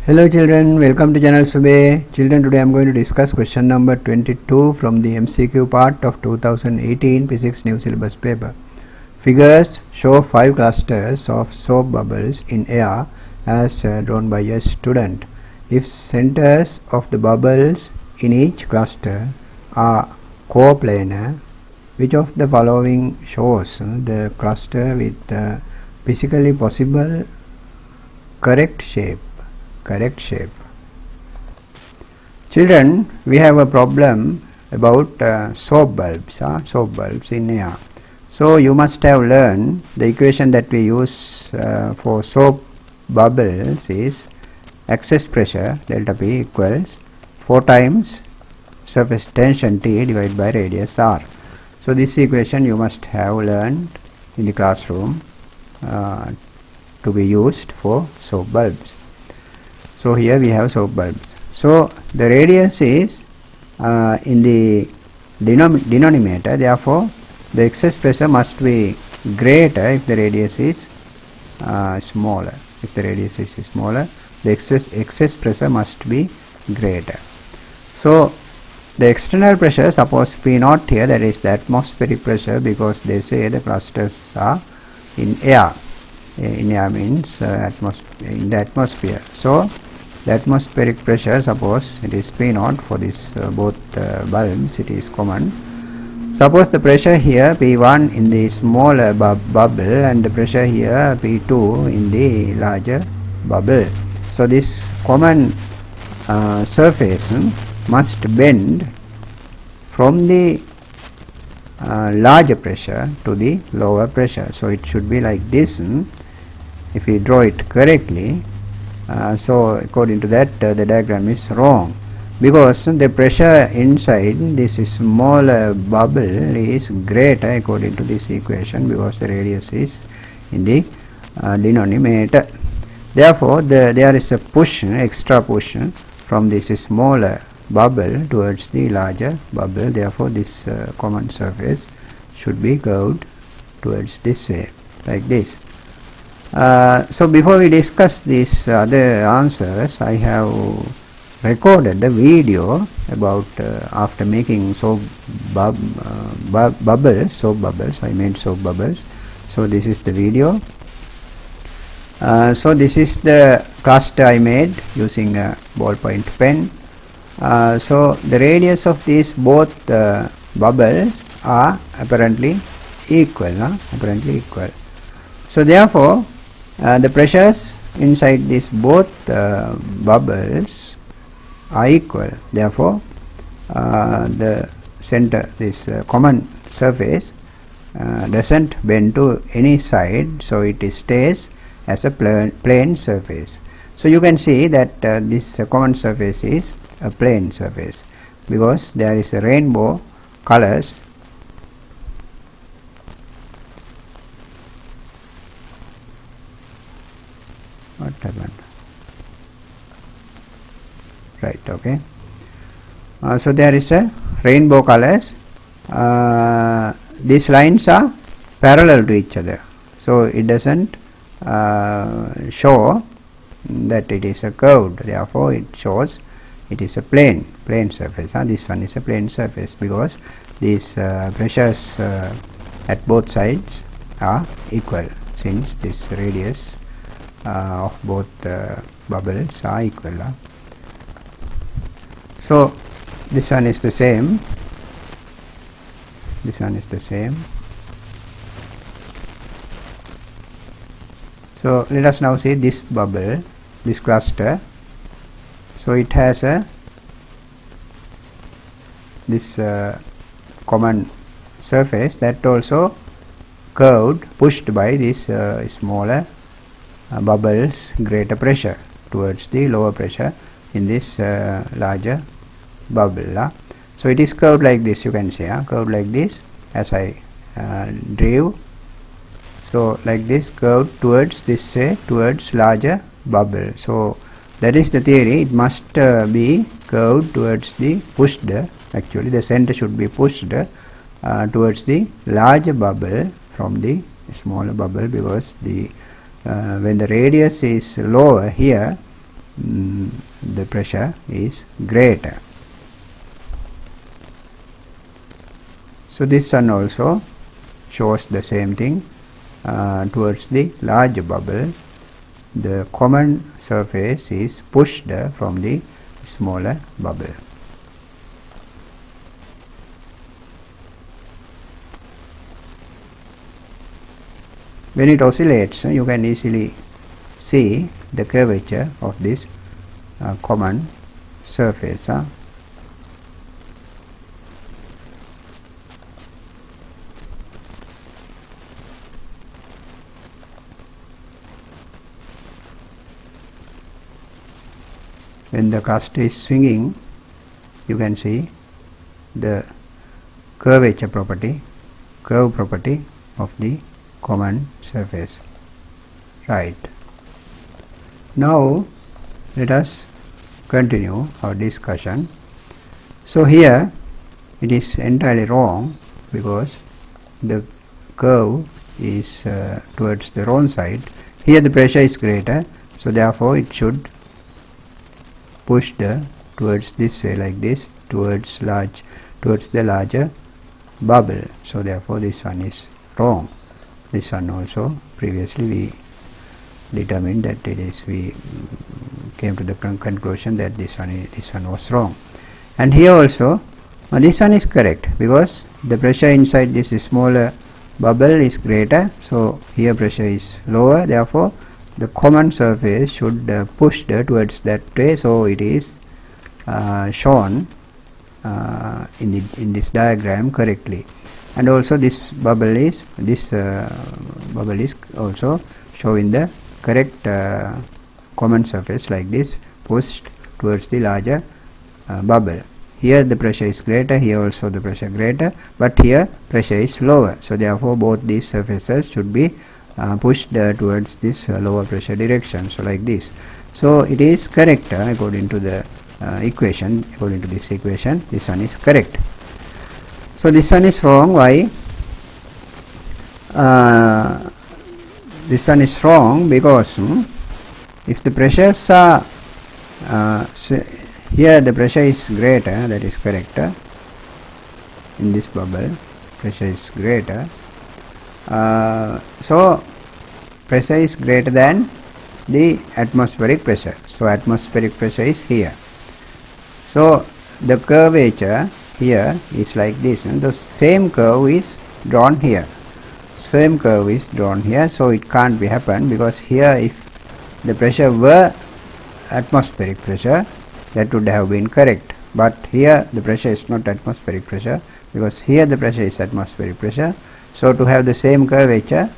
Hello children, welcome to channel Sube. Children, today I am going to discuss question number 22 from the MCQ part of 2018 Physics New Syllabus paper. Figures show 5 clusters of soap bubbles in air as drawn by a student. If centers of the bubbles in each cluster are co-planar, which of the following shows the cluster with physically possible correct shape? Children, we have a problem about soap bulbs in air. So you must have learned the equation that we use for soap bubbles is excess pressure delta P equals 4 times surface tension T divided by radius R. So this equation you must have learned in the classroom to be used for soap bulbs. So here we have soap bulbs. So the radius is in the denominator, therefore the excess pressure must be greater if the radius is smaller. If the radius is smaller, the excess pressure must be greater. So the external pressure, suppose P0 here, that is the atmospheric pressure, because they say the clusters are in air. In air means in the atmosphere. So the atmospheric pressure, suppose it is P0 for this both bulbs, it is common. Suppose the pressure here P1 in the smaller bubble and the pressure here P2 in the larger bubble. So this common surface must bend from the larger pressure to the lower pressure. So it should be like this if we draw it correctly. So according to that the diagram is wrong, because the pressure inside this smaller bubble is greater according to this equation, because the radius is in the denominator. Therefore there is a push, extra push from this smaller bubble towards the larger bubble. Therefore this common surface should be curved towards this way, like this. So before we discuss these other answers, I have recorded a video about after making soap bubbles. I made soap bubbles. So this is the video. So this is the cluster I made using a ballpoint pen. So the radius of these both bubbles are apparently equal. So therefore the pressures inside these both bubbles are equal. Therefore the center, this common surface doesn't bend to any side, so it stays as a plane surface. So you can see that this common surface is a plane surface, because there is a rainbow colors. What happened? Right, okay. So there is a rainbow colors. These lines are parallel to each other, so it doesn't show that it is a curved. Therefore it shows it is a plane surface. This one is a plane surface, because these pressures at both sides are equal, since this radius of both bubbles are equal. So this one is the same, So let us now see this bubble, this cluster. So it has this common surface that also curved, pushed by this smaller bubbles greater pressure towards the lower pressure in this larger bubble. So it is curved like this, you can see, curved like this as I drew. So like this, curved towards this towards larger bubble. So that is the theory. It must be curved towards the pushed, actually the center should be pushed towards the larger bubble from the smaller bubble, because the when the radius is lower here, the pressure is greater. So this one also shows the same thing. Towards the larger bubble, the common surface is pushed from the smaller bubble. When it oscillates, you can easily see the curvature of this common surface. When the crust is swinging, you can see the curve property of the common surface. Right. Now let us continue our discussion. So here it is entirely wrong because the curve is towards the wrong side. Here the pressure is greater, so therefore it should push towards this way, like this, towards the larger bubble. So therefore this one is wrong. This one also previously we determined that we came to the conclusion that this one was wrong. And here also this one is correct because the pressure inside this smaller bubble is greater, so here pressure is lower, therefore the common surface should push towards that way. So it is shown in this diagram correctly. And also this bubble is also showing the correct common surface, like this, pushed towards the larger bubble. Here the pressure is greater, here also the pressure greater, but here pressure is lower, so therefore both these surfaces should be pushed towards this lower pressure direction, so like this. So it is correct according to the equation. According to this equation, this one is correct. So this one is wrong. Why? This one is wrong because if the pressures are here the pressure is greater, that is correct. In this bubble pressure is greater, so pressure is greater than the atmospheric pressure. So atmospheric pressure is here. So the curvature here is like this, and the same curve is drawn here. Same curve is drawn here, so it can't be happen, because here if the pressure were atmospheric pressure, that would have been correct. But here the pressure is not atmospheric pressure, because here the pressure is atmospheric pressure. So to have the same curvature,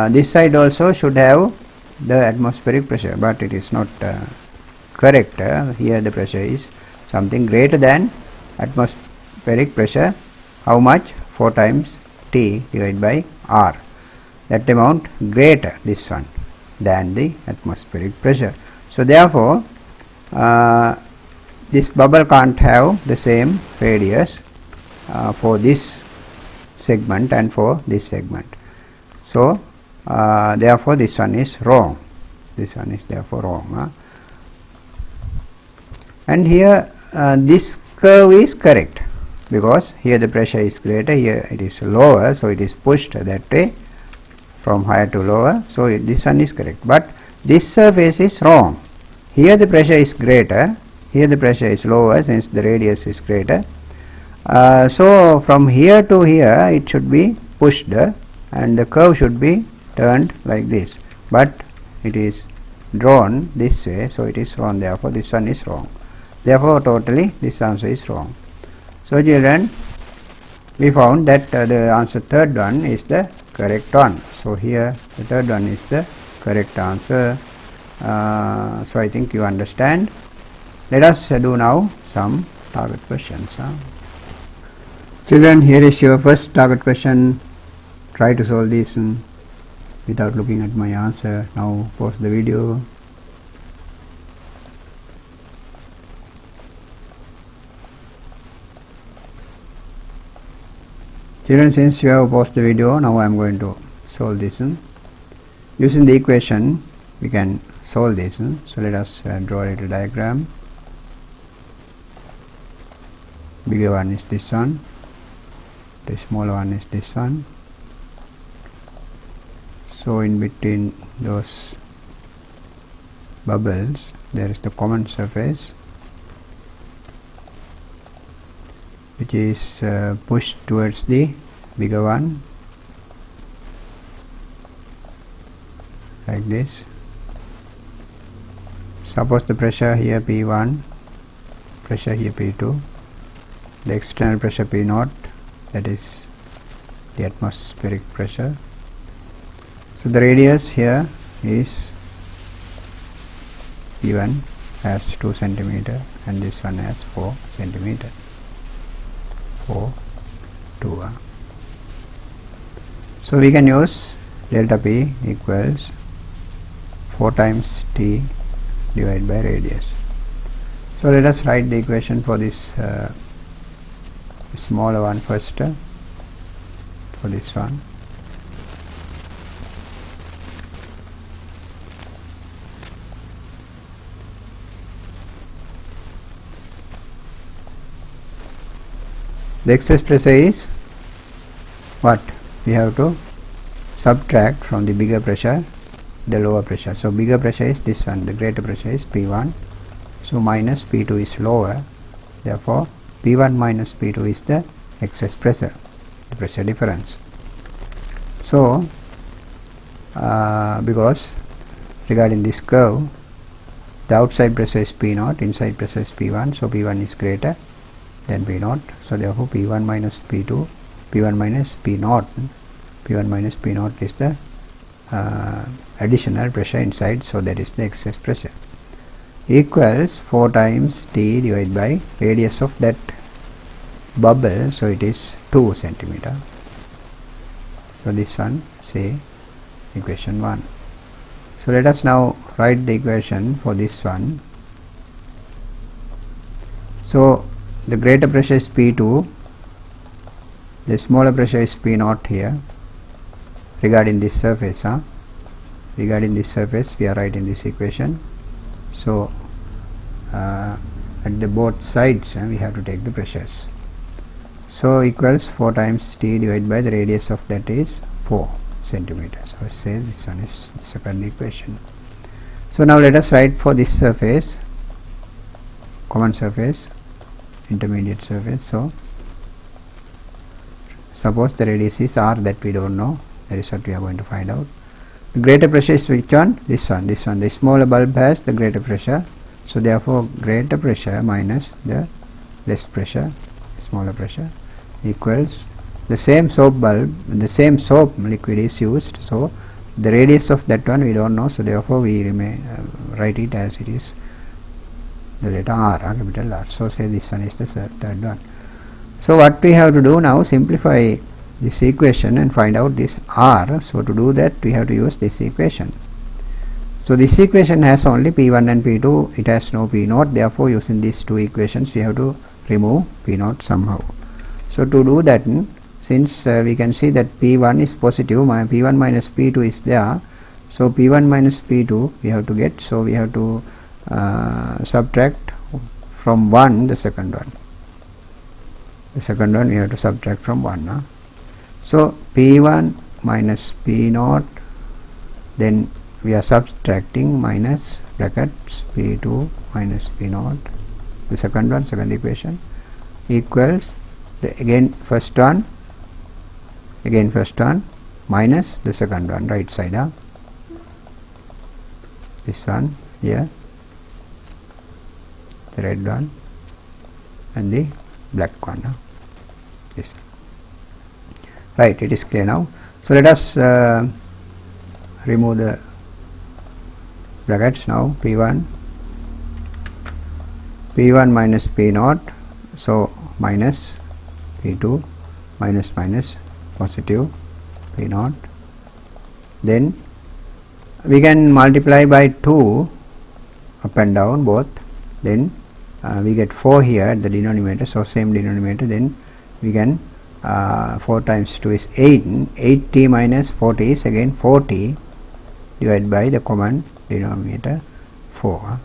this side also should have the atmospheric pressure, but it is not correct. Here the pressure is something greater than atmospheric pressure. How much? 4 times T divided by R. That amount greater, this one, than the atmospheric pressure. So therefore this bubble can't have the same radius for this segment and for this segment. So therefore this one is wrong. This one is therefore wrong. And here this curve is correct, because here the pressure is greater, here it is lower, so it is pushed that way from higher to lower. So this one is correct, but this surface is wrong. Here the pressure is greater, here the pressure is lower, since the radius is greater. So from here to here it should be pushed, and the curve should be turned like this, but it is drawn this way, so it is wrong. Therefore this one is wrong. Therefore totally this answer is wrong. So children, we found that the answer third one is the correct one. So here the third one is the correct answer. So I think you understand. Let us do now some target questions. Children, here is your first target question. Try to solve this without looking at my answer. Now pause the video. Children, since you have paused the video, now I am going to solve this. Using the equation, we can solve this. So let us draw a little diagram. Bigger one is this one, the smaller one is this one. So in between those bubbles there is the common surface which is pushed towards the bigger one like this. Suppose the pressure here P1, pressure here P2, the external pressure P0, that is the atmospheric pressure. So the radius here is P1 has 2 centimeter and this one has 4 centimeter. 4, 2. So we can use delta P equals 4 times T divided by radius. So let us write the equation for this smaller one first, for this one. The excess pressure is what? We have to subtract from the bigger pressure the lower pressure. So bigger pressure is this one, the greater pressure is P1. So minus P2 is lower, therefore P1 minus P2 is the excess pressure, the pressure difference. So because regarding this curve, the outside pressure is P0, inside pressure is P1, so P1 is greater than P0. So therefore P1 minus P2, P1 minus P0, P1 minus P0 is the additional pressure inside, so that is the excess pressure, equals 4 times T divided by radius of that bubble, so it is 2 centimeter. So this one, say equation 1. So let us now write the equation for this one. So the greater pressure is P2, the smaller pressure is P0 here regarding this surface. Regarding this surface we are writing this equation. So at the both sides we have to take the pressures. So equals 4 times T divided by the radius of that is 4 centimeters. So say this one is the second equation. So now let us write for this surface, common surface, intermediate surface. So suppose the radius is r, that we don't know, that is what we are going to find out. The greater pressure is which one? This one, this one. The smaller bulb has the greater pressure, so therefore greater pressure minus the less pressure, smaller pressure, equals the same soap bulb, the same soap liquid is used, so the radius of that one we don't know, so therefore we write it as it is, the letter R, capital R. So say this one is the third one. So what we have to do now, simplify this equation and find out this R. So to do that we have to use this equation. So this equation has only P1 and P2, it has no P0, therefore using these two equations we have to remove P0 somehow. So to do that, since we can see that P1 is positive, P1 minus P2 is there, so P1 minus P2 we have to get, so we have to subtract from 1 the second one. The second one we have to subtract from 1. So P1 minus P0, then we are subtracting minus brackets P2 minus P0, the second one, second equation, equals the again first one minus the second one, right side, this one here, the red one and the black one, this one. Right, it is clear now. So let us remove the brackets now. P1 minus P0, so minus P2, minus positive P0, then we can multiply by 2 up and down both, then we get 4 here at the denominator, so same denominator, then we can 4 times 2 is 8, 8t minus 40 is again 40 divided by the common denominator 4.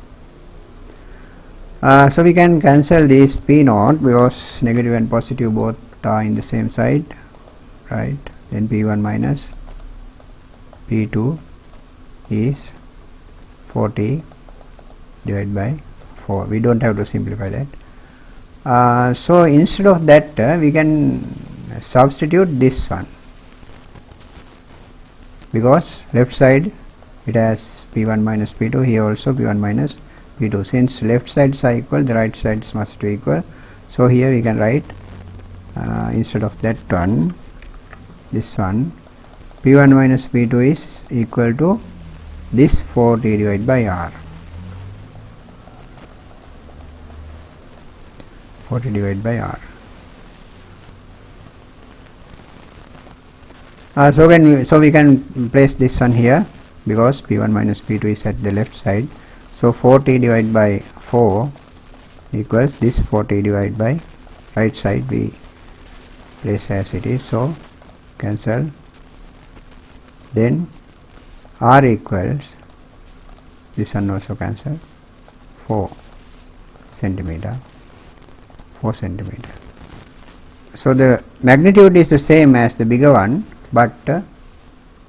So we can cancel this P naught because negative and positive both are in the same side, right? Then P1 minus P2 is 40 divided by 4. We don't have to simplify that. So instead of that we can substitute this one, because left side it has P1 minus P2, here also P1 minus P2. Since left sides are equal, the right sides must be equal. So here we can write instead of that one, this one, P1 minus P2 is equal to this 40 divided by R. 40 divided by R. So we can place this one here, because P1 minus P2 is at the left side. So 40 divided by 4 equals this 40 divided by right side we place as it is. So cancel. Then R equals, this one also cancel, 4 centimeter. 4 centimeter. So the magnitude is the same as the bigger one, but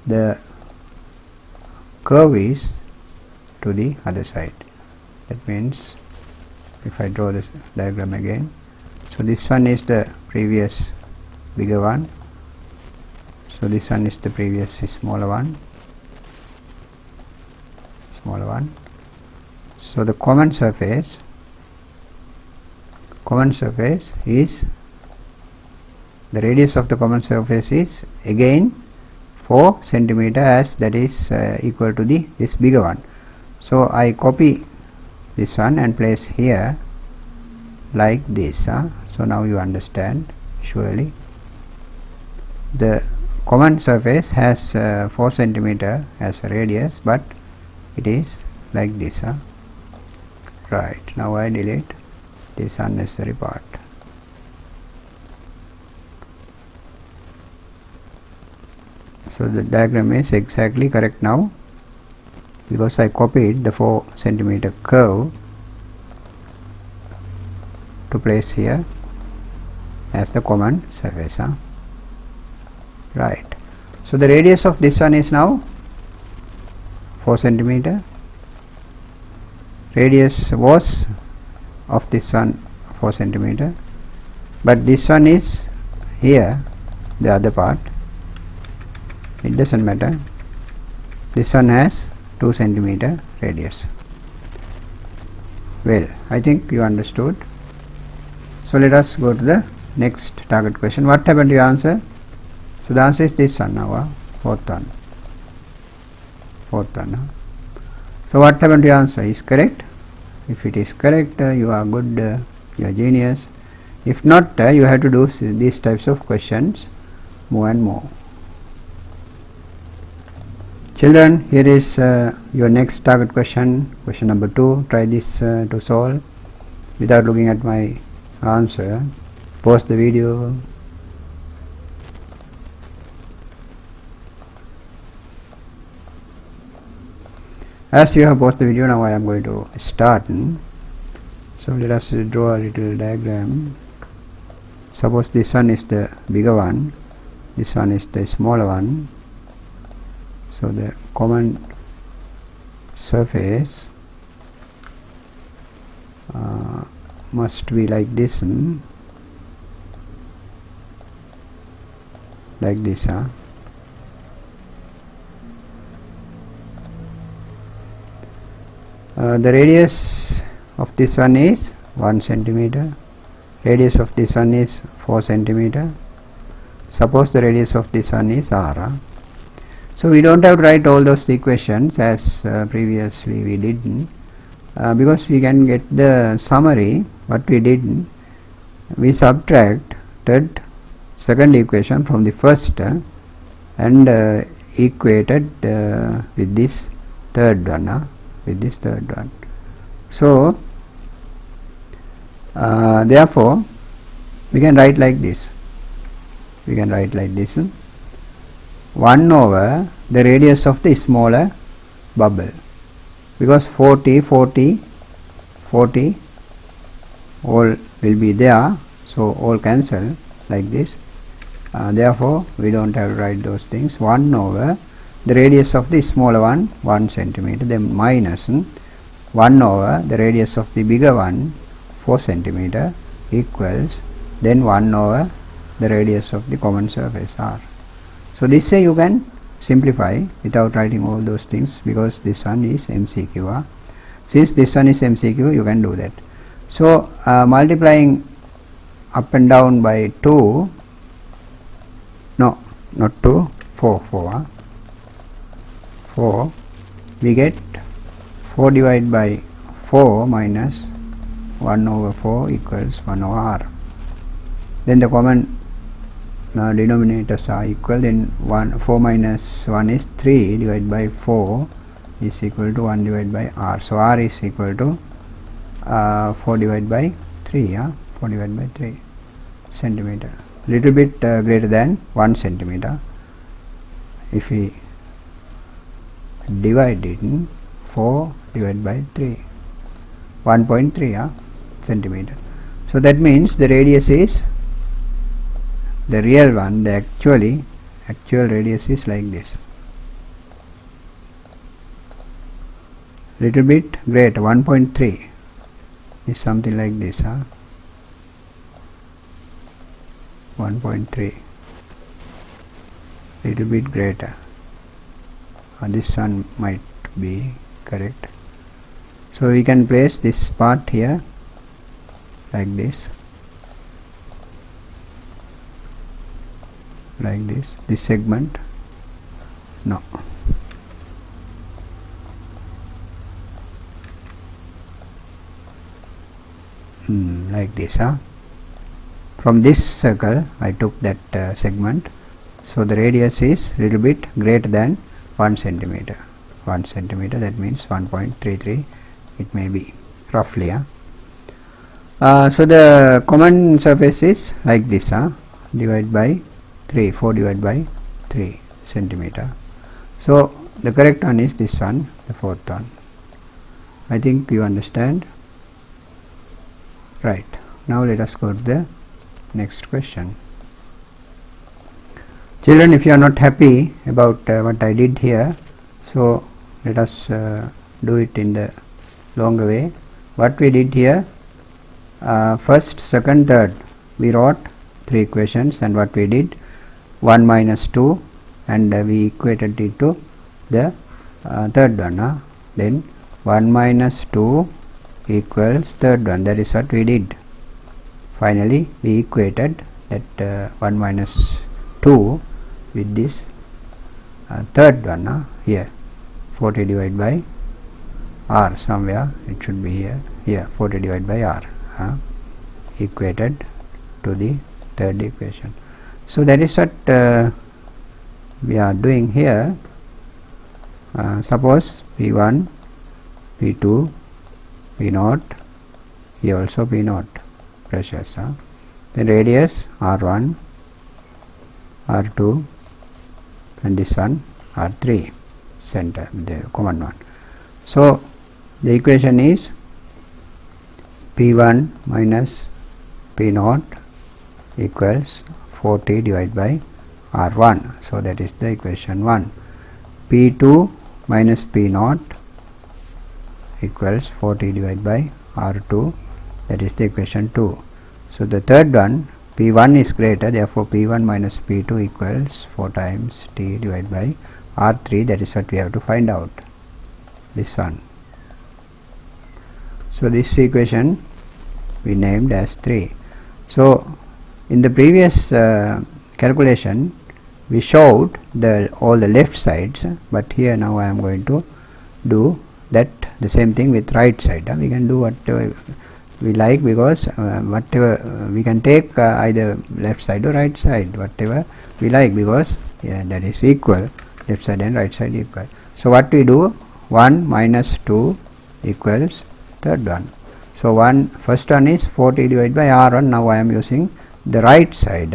the curve is to the other side. That means if I draw this diagram again, so this one is the previous bigger one, so this one is the previous smaller one. So the common surface is, the radius of the common surface is again 4 centimeter, as that is equal to this bigger one. So I copy this one and place here like this. So now you understand surely. The common surface has 4 centimeter as a radius, but it is like this. Right, now I delete this unnecessary part. So the diagram is exactly correct now, because I copied the 4 centimeter curve to place here as the common surface. Right. So the radius of this one is now 4 centimeter. Radius was of this one 4 centimeter, but this one is here, the other part, it doesn't matter. This one has 2 centimeter radius. Well, I think you understood. So let us go to the next target question. What happened to your answer? So the answer is this one now, fourth one. So what happened to your answer? Is correct? If it is correct, you are good, you are genius. If not, you have to do these types of questions more and more. Children, here is your next target question, question number 2. Try this to solve without looking at my answer. Pause the video. As you have paused the video, now I am going to start. So let us draw a little diagram. Suppose this one is the bigger one, this one is the smaller one. So the common surface must be like this, like this. The radius of this one is 1 centimeter. Radius of this one is 4 centimeter. Suppose the radius of this one is R. So we don't have to write all those equations as previously we did, because we can get the summary. What we did, we subtracted second equation from the first and equated with this third one. So therefore we can write like this. 1 over the radius of the smaller bubble. because 40 all will be there, so all cancel like this. Therefore we don't have to write those things. 1 over the radius of the smaller one 1 centimeter, then minus 1 over the radius of the bigger one 4 centimeter equals then 1 over the radius of the common surface r. So this way you can simplify without writing all those things, because this one is MCQ. Since this one is MCQ, you can do that. So multiplying up and down by 2, no, not 2, 4, we get 4 divided by 4 minus 1 over 4 equals 1 over r. Then the common denominators are equal, then 4 minus 1 is 3 divided by 4 is equal to 1 divided by r. So r is equal to 4 divided by 3, 4 divided by 3 centimeter, little bit greater than 1 centimeter. If we divide it in 4 divided by 3, 1.3 centimeter. So that means the radius is the real one, the actual radius is like this, little bit greater, 1.3 is something like this, 1.3, little bit greater. This one might be correct. So we can place this part here like this, this segment, no, like this. From this circle I took that segment, so the radius is little bit greater than 1 centimeter. 1 centimeter, that means 1.33 it may be roughly. So the common surface is like this, divided by 3, 4 divided by 3 centimeter. So the correct one is this one, the fourth one. I think you understand. Right, now let us go to the next question. Children, if you are not happy about what I did here, so let us do it in the longer way. What we did here, first, second, third, we wrote 3 equations, and what we did, 1 minus 2, and we equated it to the third one. Then 1 minus 2 equals third one, that is what we did. Finally we equated that 1 minus 2 with this third one, here 40 divided by r, somewhere it should be here 40 divided by r, equated to the third equation. So that is what we are doing here. Suppose P1, P2, P0, here also P0 pressures, then radius R1, R2, and this one R3, center, the common one. So the equation is P1 minus P0 equals 40 divided by R1, so that is the equation 1. P2 minus P0 equals 40 divided by R2, that is the equation 2. So the third one, P1 is greater, therefore P1 minus P2 equals 4 times T divided by R3, that is what we have to find out, this one. So this equation we named as 3. So in the previous calculation we showed all the left sides, but here now I am going to do that the same thing with right side. We can do whatever we like, because whatever we can take either left side or right side, whatever we like, because that is equal, left side and right side equal. So what we do, 1 minus 2 equals third one. So first one is 40 divided by R1, now I am using the right side,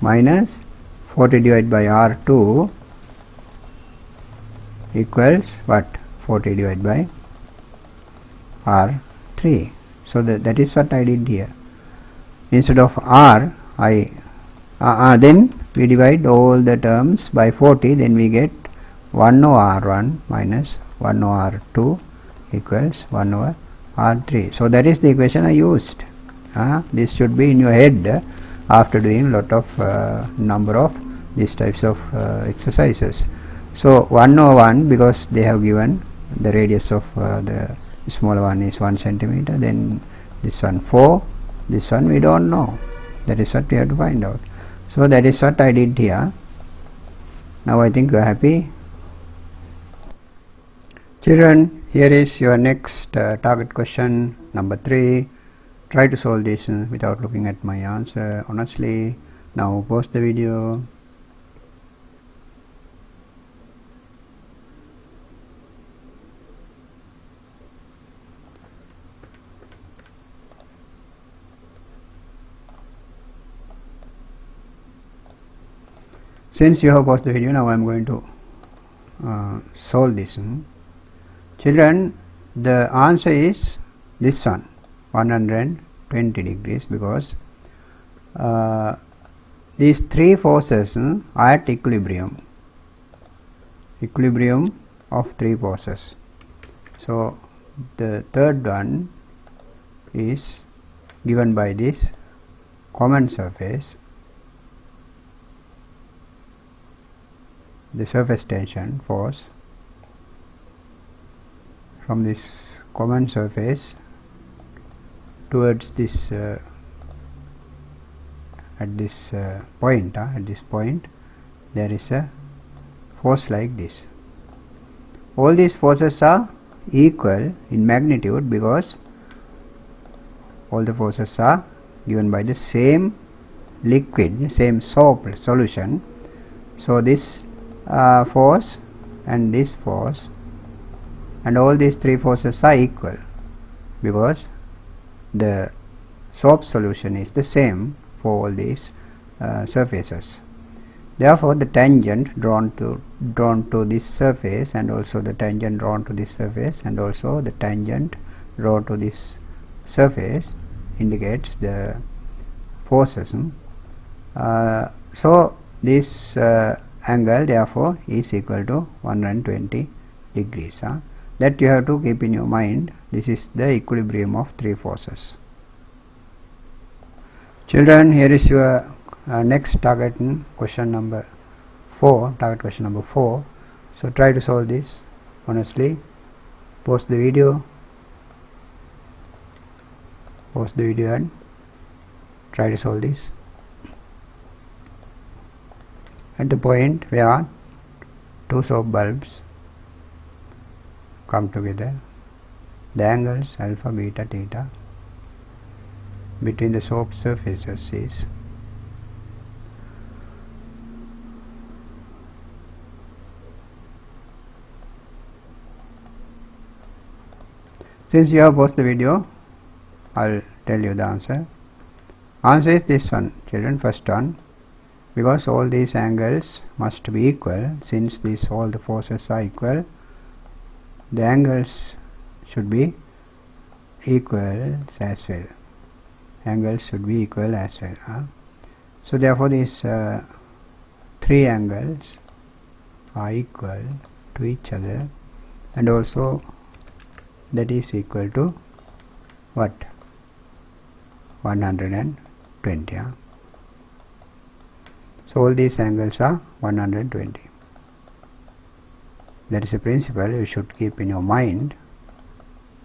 minus 40 divided by R2 equals what, 40 divided by R3. So that is what I did here. Instead of R, then we divide all the terms by 40, then we get 1 over R1 minus 1 over R2 equals 1 over R3. So that is the equation I used. This should be in your head after doing lot of number of these types of exercises. So 1 over 1, because they have given the radius of the smaller one is 1 centimeter, then this one 4, this one we don't know. That is what we have to find out. So that is what I did here. Now I think you are happy. Children, here is your next target question number 3. Try to solve this without looking at my answer honestly. Now pause the video. Since you have paused the video, now I am going to solve this. Children, the answer is this one, 120 degrees, because these three forces are at equilibrium of three forces. So the third one is given by this common surface, the surface tension force from this common surface towards this at this point there is a force like this. All these forces are equal in magnitude because all the forces are given by the same liquid, same soap solution. So this force and this force and all these three forces are equal because the soap solution is the same for all these surfaces. Therefore the tangent drawn to this surface and also the tangent drawn to this surface and also the tangent drawn to this surface indicates the forces. So this angle therefore is equal to 120 degrees. That you have to keep in your mind. This is the equilibrium of three forces. Children, here is your next target question number 4, target question number 4. So try to solve this honestly. Pause the video and try to solve this. At the point where two soap bulbs come together, the angles alpha, beta, theta between the soap surfaces is Since you have paused the video, I'll tell you the answer. Answer is this one, children, first one. Because all these angles must be equal, since all the forces are equal, the angles should be equal as well. Angles should be equal as well. So therefore these three angles are equal to each other, and also that is equal to what? 120. So all these angles are 120. That is a principle you should keep in your mind.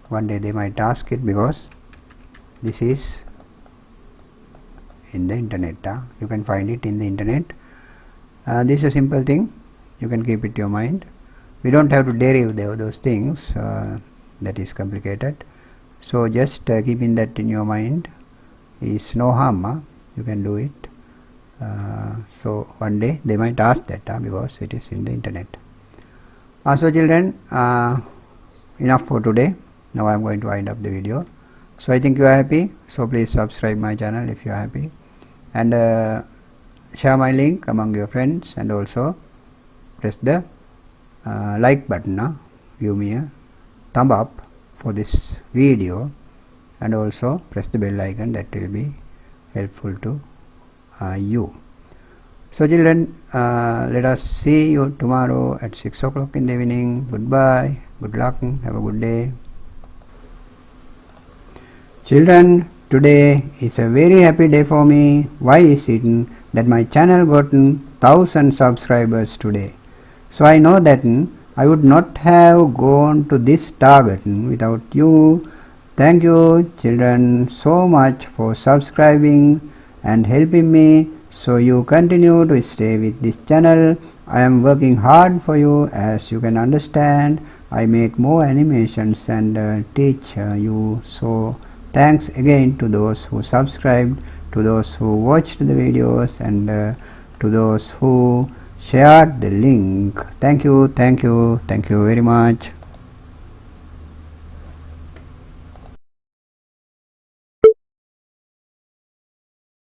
One day they might ask it because this is in the internet. You can find it in the internet. This is a simple thing. You can keep it in your mind. We don't have to derive those things. That is complicated. So just keeping that in your mind is no harm. You can do it. So one day they might ask that because it is in the internet. So children, enough for today. Now I am going to wind up the video. So I think you are happy. So please subscribe my channel if you are happy, and share my link among your friends, and also press the like button give me a thumb up for this video, and also press the bell icon. That will be helpful to you. So children, let us see you tomorrow at 6 o'clock in the evening. Goodbye, good luck, have a good day. Children, today is a very happy day for me. Why is it that my channel got 1000 subscribers today? So I know that I would not have gone to this target without you. Thank you children so much for subscribing and helping me. So you continue to stay with this channel. I am working hard for you, as you can understand. I make more animations and teach you. So thanks again to those who subscribed, to those who watched the videos, and to those who shared the link. Thank you very much.